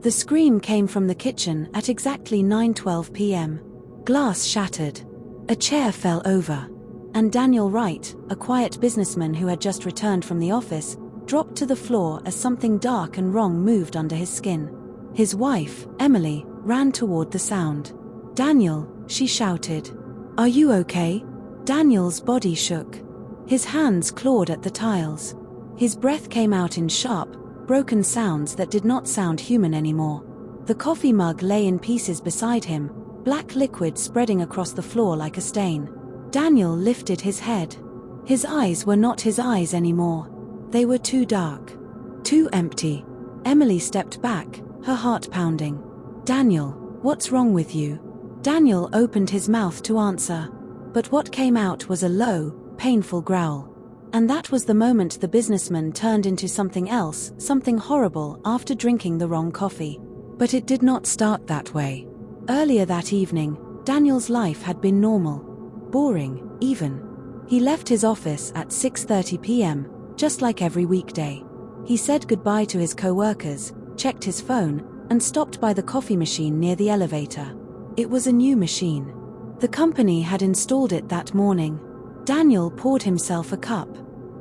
The scream came from the kitchen at exactly 9:12 p.m. Glass shattered. A chair fell over. And Daniel Wright, a quiet businessman who had just returned from the office, dropped to the floor as something dark and wrong moved under his skin. His wife, Emily, ran toward the sound. "Daniel," she shouted. "Are you okay?" Daniel's body shook. His hands clawed at the tiles. His breath came out in sharp, broken sounds that did not sound human anymore. The coffee mug lay in pieces beside him, black liquid spreading across the floor like a stain. Daniel lifted his head. His eyes were not his eyes anymore. They were too dark. Too empty. Emily stepped back, her heart pounding. "Daniel, what's wrong with you?" Daniel opened his mouth to answer. But what came out was a low, painful growl. And that was the moment the businessman turned into something else, something horrible, after drinking the wrong coffee. But it did not start that way. Earlier that evening, Daniel's life had been normal. Boring, even. He left his office at 6:30 p.m., just like every weekday. He said goodbye to his co-workers, checked his phone, and stopped by the coffee machine near the elevator. It was a new machine. The company had installed it that morning. Daniel poured himself a cup.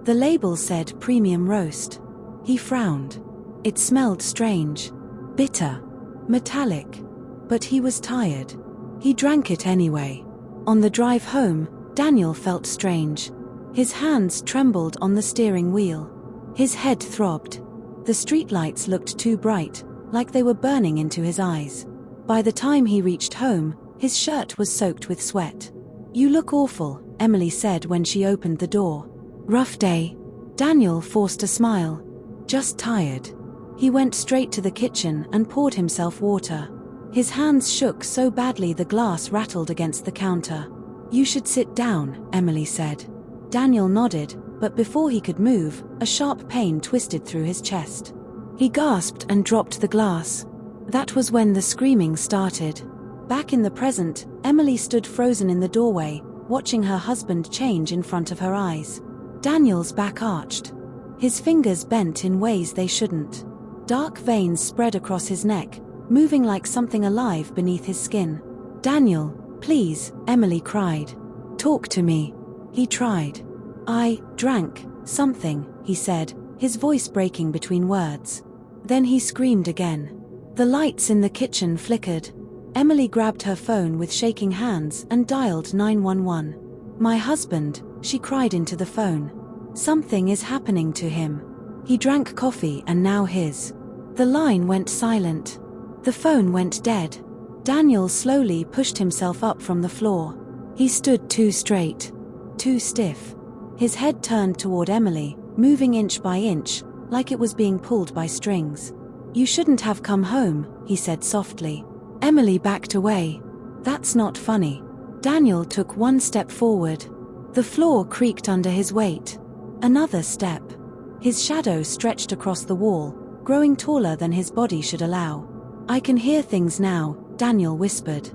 The label said premium roast. He frowned. It smelled strange. Bitter. Metallic. But he was tired. He drank it anyway. On the drive home, Daniel felt strange. His hands trembled on the steering wheel. His head throbbed. The streetlights looked too bright, like they were burning into his eyes. By the time he reached home, his shirt was soaked with sweat. "You look awful," Emily said when she opened the door. "Rough day?" Daniel forced a smile. "Just tired." He went straight to the kitchen and poured himself water. His hands shook so badly the glass rattled against the counter. "You should sit down," Emily said. Daniel nodded, but before he could move, a sharp pain twisted through his chest. He gasped and dropped the glass. That was when the screaming started. Back in the present, Emily stood frozen in the doorway, watching her husband change in front of her eyes. Daniel's back arched. His fingers bent in ways they shouldn't. Dark veins spread across his neck, moving like something alive beneath his skin. "Daniel, please," Emily cried. "Talk to me." He tried. "I drank something," he said, his voice breaking between words. Then he screamed again. The lights in the kitchen flickered. Emily grabbed her phone with shaking hands and dialed 911. "My husband," she cried into the phone. "Something is happening to him. He drank coffee and now his." The line went silent. The phone went dead. Daniel slowly pushed himself up from the floor. He stood too straight. Too stiff. His head turned toward Emily, moving inch by inch, like it was being pulled by strings. "You shouldn't have come home," he said softly. Emily backed away. "That's not funny." Daniel took one step forward. The floor creaked under his weight. Another step. His shadow stretched across the wall, growing taller than his body should allow. "I can hear things now," Daniel whispered.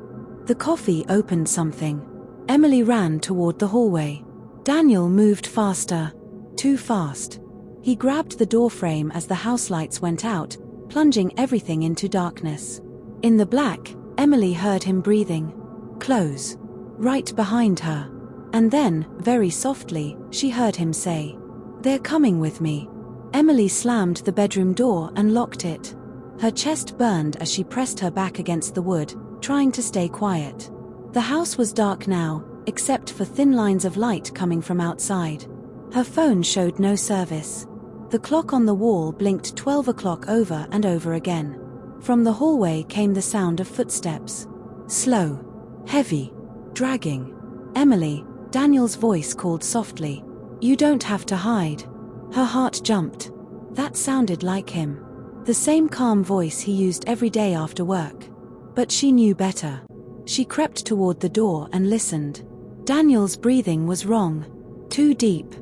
The coffee opened something. Emily ran toward the hallway. Daniel moved faster. Too fast. He grabbed the doorframe as the house lights went out, plunging everything into darkness. In the black, Emily heard him breathing. Close. Right behind her. And then, very softly, she heard him say, "They're coming with me." Emily slammed the bedroom door and locked it. Her chest burned as she pressed her back against the wood, trying to stay quiet. The house was dark now, except for thin lines of light coming from outside. Her phone showed no service. The clock on the wall blinked 12 o'clock over and over again. From the hallway came the sound of footsteps. Slow. Heavy. Dragging. "Emily," Daniel's voice called softly. "You don't have to hide." Her heart jumped. That sounded like him. The same calm voice he used every day after work. But she knew better. She crept toward the door and listened. Daniel's breathing was wrong. Too deep.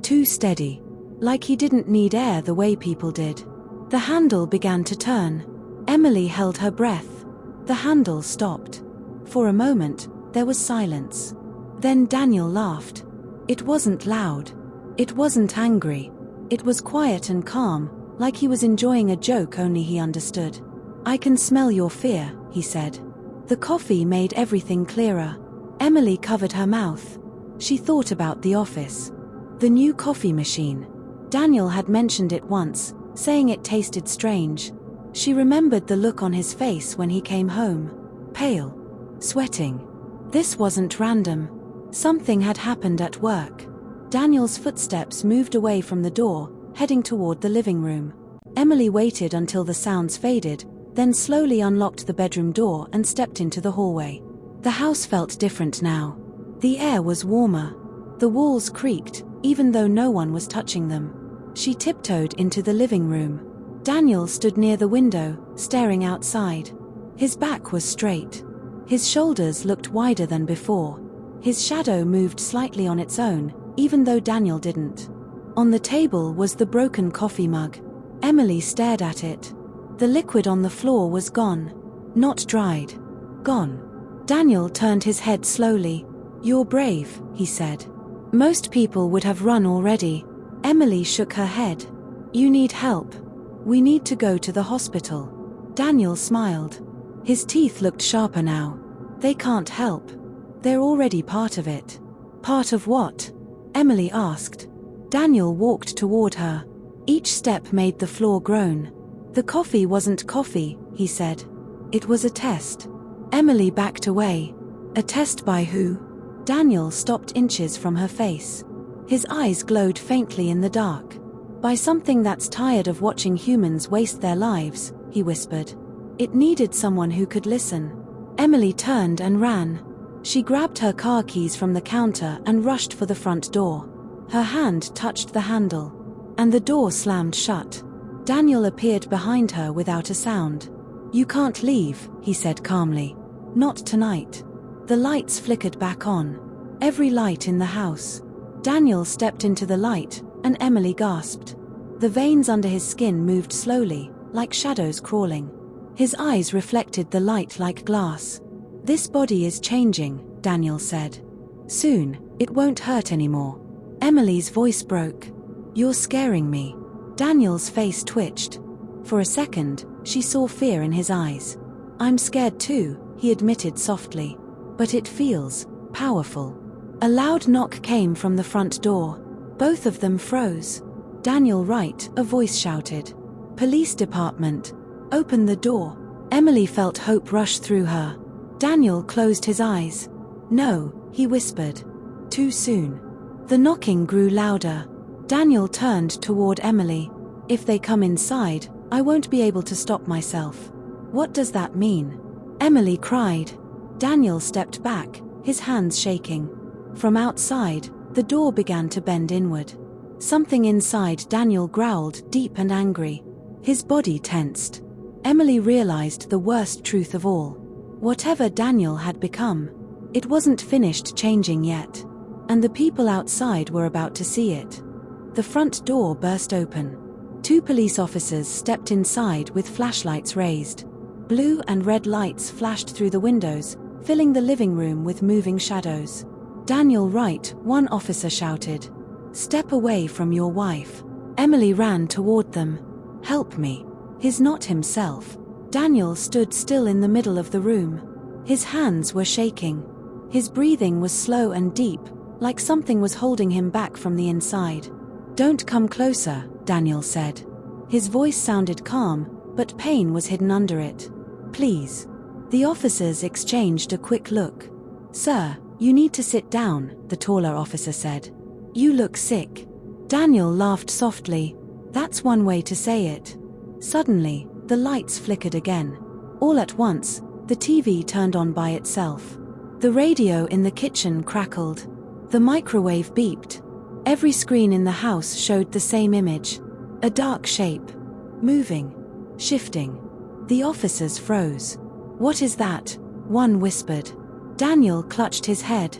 Too steady. Like he didn't need air the way people did. The handle began to turn. Emily held her breath. The handle stopped. For a moment, there was silence. Then Daniel laughed. It wasn't loud. It wasn't angry. It was quiet and calm, like he was enjoying a joke only he understood. "I can smell your fear," he said. The coffee made everything clearer. Emily covered her mouth. She thought about the office. The new coffee machine. Daniel had mentioned it once, saying it tasted strange. She remembered the look on his face when he came home. Pale. Sweating. This wasn't random. Something had happened at work. Daniel's footsteps moved away from the door, heading toward the living room. Emily waited until the sounds faded, then slowly unlocked the bedroom door and stepped into the hallway. The house felt different now. The air was warmer. The walls creaked, even though no one was touching them. She tiptoed into the living room. Daniel stood near the window, staring outside. His back was straight. His shoulders looked wider than before. His shadow moved slightly on its own, even though Daniel didn't. On the table was the broken coffee mug. Emily stared at it. The liquid on the floor was gone. Not dried. Gone. Daniel turned his head slowly. "You're brave," he said. "Most people would have run already." Emily shook her head. "You need help. We need to go to the hospital." Daniel smiled. His teeth looked sharper now. "They can't help. They're already part of it." "Part of what?" Emily asked. Daniel walked toward her. Each step made the floor groan. "The coffee wasn't coffee," he said. "It was a test." Emily backed away. "A test by who?" Daniel stopped inches from her face. His eyes glowed faintly in the dark. "By something that's tired of watching humans waste their lives," he whispered. "It needed someone who could listen." Emily turned and ran. She grabbed her car keys from the counter and rushed for the front door. Her hand touched the handle, and the door slammed shut. Daniel appeared behind her without a sound. "You can't leave," he said calmly. "Not tonight." The lights flickered back on. Every light in the house. Daniel stepped into the light, and Emily gasped. The veins under his skin moved slowly, like shadows crawling. His eyes reflected the light like glass. "This body is changing," Daniel said. "Soon, it won't hurt anymore." Emily's voice broke. "You're scaring me." Daniel's face twitched. For a second, she saw fear in his eyes. "I'm scared too," he admitted softly. "But it feels powerful." A loud knock came from the front door. Both of them froze. "Daniel Wright," a voice shouted. "Police department. Open the door." Emily felt hope rush through her. Daniel closed his eyes. "No," he whispered. "Too soon." The knocking grew louder. Daniel turned toward Emily. "If they come inside, I won't be able to stop myself." "What does that mean?" Emily cried. Daniel stepped back, his hands shaking. From outside, the door began to bend inward. Something inside Daniel growled, deep and angry. His body tensed. Emily realized the worst truth of all. Whatever Daniel had become, it wasn't finished changing yet. And the people outside were about to see it. The front door burst open. 2 police officers stepped inside with flashlights raised. Blue and red lights flashed through the windows, filling the living room with moving shadows. "Daniel Wright," one officer shouted. "Step away from your wife." Emily ran toward them. "Help me." He's not himself. Daniel stood still in the middle of the room. His hands were shaking. His breathing was slow and deep, like something was holding him back from the inside. "Don't come closer," Daniel said. His voice sounded calm, but pain was hidden under it. "Please." The officers exchanged a quick look. "Sir, you need to sit down," the taller officer said. "You look sick." Daniel laughed softly. "That's one way to say it." Suddenly, the lights flickered again. All at once, the TV turned on by itself. The radio in the kitchen crackled. The microwave beeped. Every screen in the house showed the same image. A dark shape. Moving. Shifting. The officers froze. "What is that?" one whispered. Daniel clutched his head.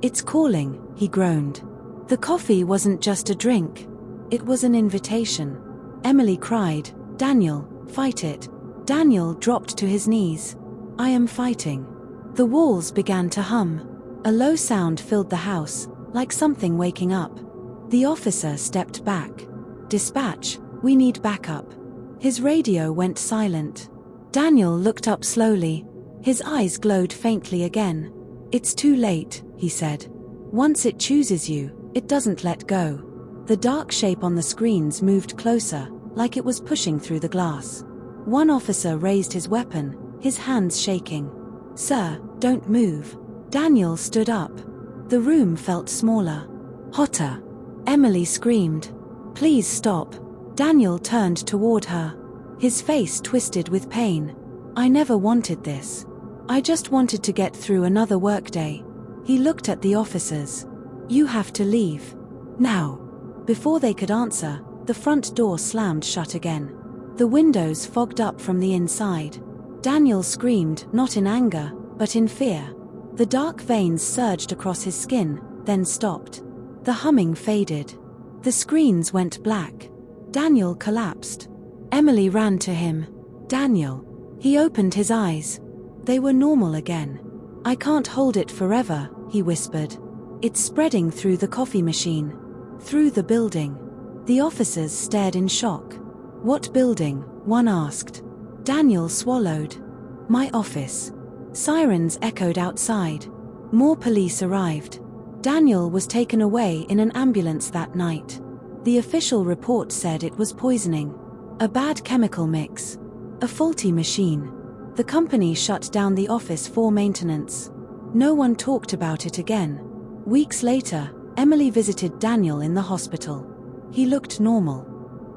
"It's calling," he groaned. The coffee wasn't just a drink. It was an invitation. Emily cried, "Daniel, fight it." Daniel dropped to his knees. "I am fighting." The walls began to hum. A low sound filled the house, like something waking up. The officer stepped back. "Dispatch, we need backup." His radio went silent. Daniel looked up slowly. His eyes glowed faintly again. "It's too late," he said. "Once it chooses you, it doesn't let go." The dark shape on the screens moved closer, like it was pushing through the glass. One officer raised his weapon, his hands shaking. "Sir, don't move." Daniel stood up. The room felt smaller. Hotter. Emily screamed. "Please stop." Daniel turned toward her. His face twisted with pain. "I never wanted this. I just wanted to get through another workday." He looked at the officers. "You have to leave. Now." Before they could answer, the front door slammed shut again. The windows fogged up from the inside. Daniel screamed, not in anger, but in fear. The dark veins surged across his skin, then stopped. The humming faded. The screens went black. Daniel collapsed. Emily ran to him. "Daniel." He opened his eyes. They were normal again. "I can't hold it forever," he whispered. "It's spreading through the coffee machine. Through the building." The officers stared in shock. "What building?" one asked. Daniel swallowed. "My office." Sirens echoed outside. More police arrived. Daniel was taken away in an ambulance that night. The official report said it was poisoning. A bad chemical mix. A faulty machine. The company shut down the office for maintenance. No one talked about it again. Weeks later, Emily visited Daniel in the hospital. He looked normal.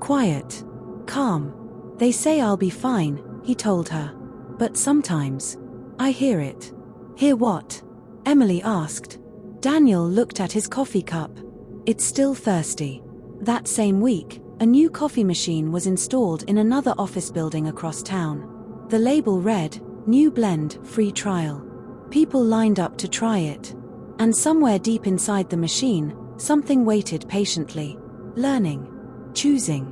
Quiet. Calm. "They say I'll be fine," he told her. "But sometimes I hear it." "Hear what?" Emily asked. Daniel looked at his coffee cup. "It's still thirsty." That same week, a new coffee machine was installed in another office building across town. The label read, "New blend, free trial." People lined up to try it. And somewhere deep inside the machine, something waited patiently. Learning. Choosing.